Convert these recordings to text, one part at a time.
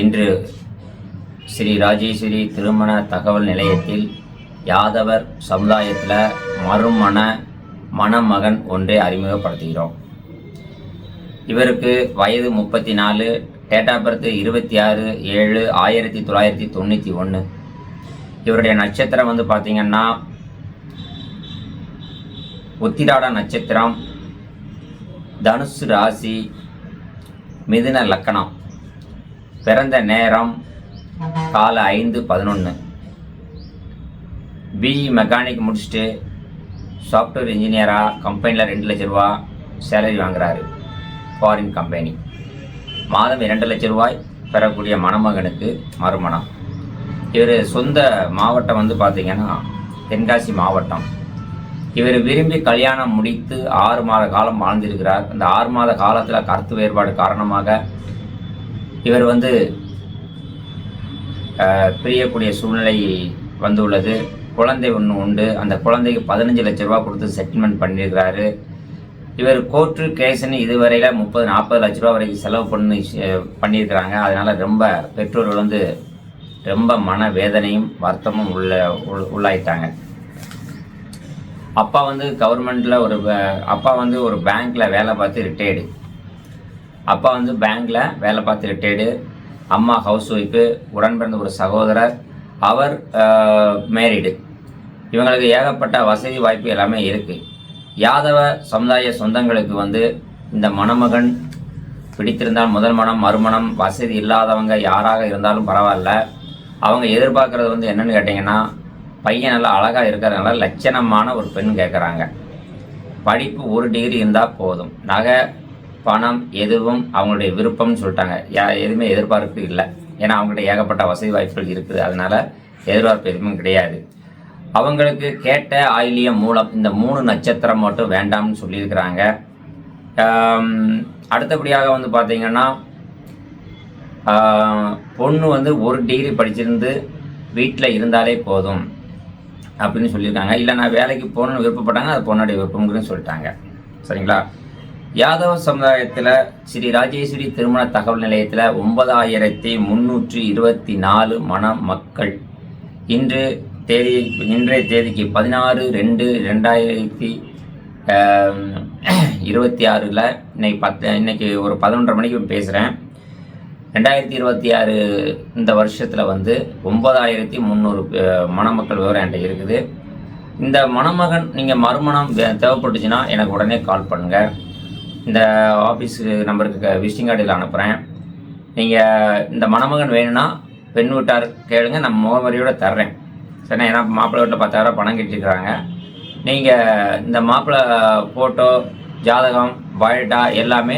இன்று ஸ்ரீ ராஜேஸ்வரி திருமண தகவல் நிலையத்தில் யாதவர் சமுதாயத்தில் மணமகன் ஒன்றை அறிமுகப்படுத்துகிறோம். இவருக்கு வயது 34, டேட் ஆஃப் பர்த் 26/7/1991. இவருடைய நட்சத்திரம் பார்த்திங்கன்னா உத்திராட நட்சத்திரம், தனுசு ராசி, மிதுன லக்கணம். பிறந்த நேரம் காலை 5:11. பிஇ மெக்கானிக் முடிச்சுட்டு சாஃப்ட்வேர் இன்ஜினியராக கம்பெனியில் 2 லட்ச ரூபா சேலரி வாங்குகிறாரு, ஃபாரின் கம்பெனி. மாதம் 2 லட்ச ரூபாய் பெறக்கூடிய மணமகனுக்கு மறுமணம். இவர் சொந்த மாவட்டம் பார்த்திங்கன்னா தென்காசி மாவட்டம். இவர் விரும்பி கல்யாணம் முடித்து 6 மாத காலம் வாழ்ந்திருக்கிறார். அந்த 6 மாத காலத்தில் கருத்து வேறுபாடு காரணமாக இவர் பிரியக்கூடிய சூழ்நிலை வந்துள்ளது. குழந்தை ஒன்று உண்டு. அந்த குழந்தைக்கு 15 லட்ச ரூபா கொடுத்து செட்டில்மெண்ட் பண்ணியிருக்கிறாரு. இவர் கோர்ட்டு கேஸுன்னு இதுவரையில் 30-40 லட்ச ரூபா வரைக்கும் செலவு பண்ணியிருக்கிறாங்க. அதனால் ரொம்ப பெற்றோர்கள் ரொம்ப மன வேதனையும் வருத்தமும் உள்ளாயிட்டாங்க. அப்பா கவர்மெண்ட்டில் அப்பா ஒரு பேங்க்கில் வேலை பார்த்து ரிட்டையர்டு. அப்பா பேங்க்கில் வேலை பார்த்து ரிட்டையர்டு. அம்மா ஹவுஸ் ஒய்ஃபு. உடன் பிறந்த ஒரு சகோதரர், அவர் மேரிடு. இவங்களுக்கு ஏகப்பட்ட வசதி வாய்ப்பு எல்லாமே இருக்குது. யாதவ சமுதாய சொந்தங்களுக்கு இந்த மணமகன் பிடித்திருந்தால் முதல் மனம், மறுமணம், வசதி இல்லாதவங்க யாராக இருந்தாலும் பரவாயில்ல. அவங்க எதிர்பார்க்குறது என்னென்னு கேட்டிங்கன்னா, பையன் நல்லா அழகாக இருக்கிறதுனால லட்சணமான ஒரு பெண் கேட்குறாங்க. படிப்பு 1 டிகிரி இருந்தால் போதும். நகை, பணம் எதுவும் அவங்களுடைய விருப்பம்னு சொல்லிட்டாங்க. எதுவுமே எதிர்பார்ப்பு இல்லை. ஏன்னா அவங்கள்ட்ட ஏகப்பட்ட வசதி வாய்ப்புகள் இருக்குது. அதனால் எதிர்பார்ப்பு எதுவும் கிடையாது. அவங்களுக்கு கேட்ட ஆயிலியம் மூலம் இந்த 3 நட்சத்திரம் மட்டும் வேண்டாம்னு சொல்லியிருக்கிறாங்க. அடுத்தபடியாக பார்த்திங்கன்னா, பொண்ணு 1 டிகிரி படிச்சிருந்து வீட்டில் இருந்தாலே போதும் அப்படின்னு சொல்லியிருக்காங்க. இல்லை நான் வேலைக்கு போகணுன்னு விருப்பப்பட்டாங்க, அது பொண்ணுடைய விருப்பம்னு சொல்லிட்டாங்க. சரிங்களா? யாதவ சமுதாயத்தில் ஸ்ரீ ராஜேஸ்வரி திருமண தகவல் நிலையத்தில் 9324 மணமக்கள். இன்றைய தேதிக்கு 16/2/2026 இன்னைக்கு ஒரு 11:30 மணிக்கு பேசுகிறேன். 2026 இந்த வருஷத்தில் 9300 மணமக்கள் விவரம் என்கிட்ட இருக்குது. இந்த மணமகன் நீங்கள் மறுமணம் தேவைப்பட்டுச்சுன்னா எனக்கு உடனே கால் பண்ணுங்கள். இந்த ஆஃபீஸ் நம்பருக்கு விசிட்டிங் கார்டில் அனுப்புகிறேன். நீங்கள் இந்த மணமகன் வேணும்னா பெண் வீட்டார் கேளுங்க, நான் முகவரியோடு தர்றேன். சரிண்ணா? ஏன்னா மாப்பிள்ளை வீட்டில் 10,000 பணம் கட்டிருக்கிறாங்க. நீங்கள் இந்த மாப்பிள்ளை ஃபோட்டோ, ஜாதகம், பயோடா எல்லாமே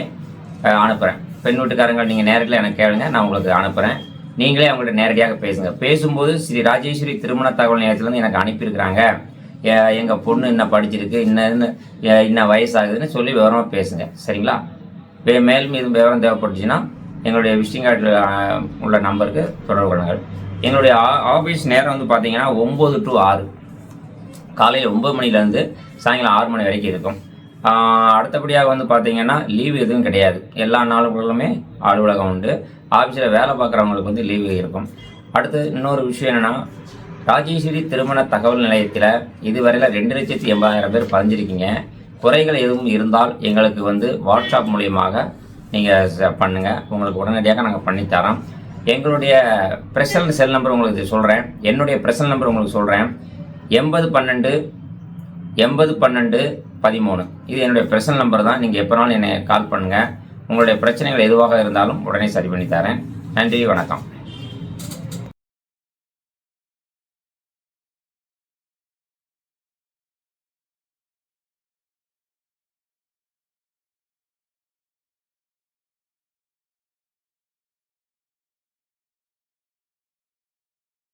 அனுப்புகிறேன். பெண் வீட்டுக்காரங்க நீங்கள் நேரத்தில் எனக்கு கேளுங்க, நான் உங்களுக்கு அனுப்புகிறேன். நீங்களே அவங்கள்ட்ட நேரடியாக பேசுங்க. பேசும்போது ஸ்ரீ ராஜேஸ்வரி திருமண தகவல் நிலையத்துலேருந்து எனக்கு அனுப்பியிருக்கிறாங்க, எங்கள் பொண்ணு இன்னும் படிச்சிருக்கு, இன்ன வயசாகுதுன்னு சொல்லி விவரமாக பேசுங்க. சரிங்களா? மேலும் இது விவரம் தேவைப்பட்டுச்சுன்னா எங்களுடைய விசிட்டிங் கார்டில் உள்ள நம்பருக்கு தொடர்பு கொள்ளுங்கள். எங்களுடைய ஆஃபீஸ் நேரம் பார்த்திங்கன்னா 9 to 6, காலையில் 9 மணிலேருந்து சாயங்காலம் 6 மணி வரைக்கும் இருக்கும். அடுத்தபடியாக பார்த்திங்கன்னா லீவு எதுவும் கிடையாது. எல்லா நாளுகளுமே அலுவலகம் உண்டு. ஆஃபீஸில் வேலை பார்க்குறவங்களுக்கு லீவு இருக்கும். அடுத்து இன்னொரு விஷயம் என்னென்னா, ராஜேஸ்வரி திருமண தகவல் நிலையத்தில் இதுவரையில் 2,80,000 பேர் பதிஞ்சிருக்கீங்க. குறைகள் எதுவும் இருந்தால் எங்களுக்கு வாட்ஸ்அப் மூலியமாக நீங்கள் பண்ணுங்கள். உங்களுக்கு உடனடியாக நாங்கள் பண்ணித்தரோம். எங்களுடைய பிரசனல் செல் நம்பர் உங்களுக்கு சொல்கிறேன். என்னுடைய பிரசனல் நம்பர் உங்களுக்கு சொல்கிறேன். 8012-8012-13. இது என்னுடைய பிரசனல் நம்பர் தான். நீங்கள் எப்போனாலும் என்னை கால் பண்ணுங்கள். உங்களுடைய பிரச்சனைகள் எதுவாக இருந்தாலும் உடனே சரி பண்ணி தரேன். நன்றி, வணக்கம்.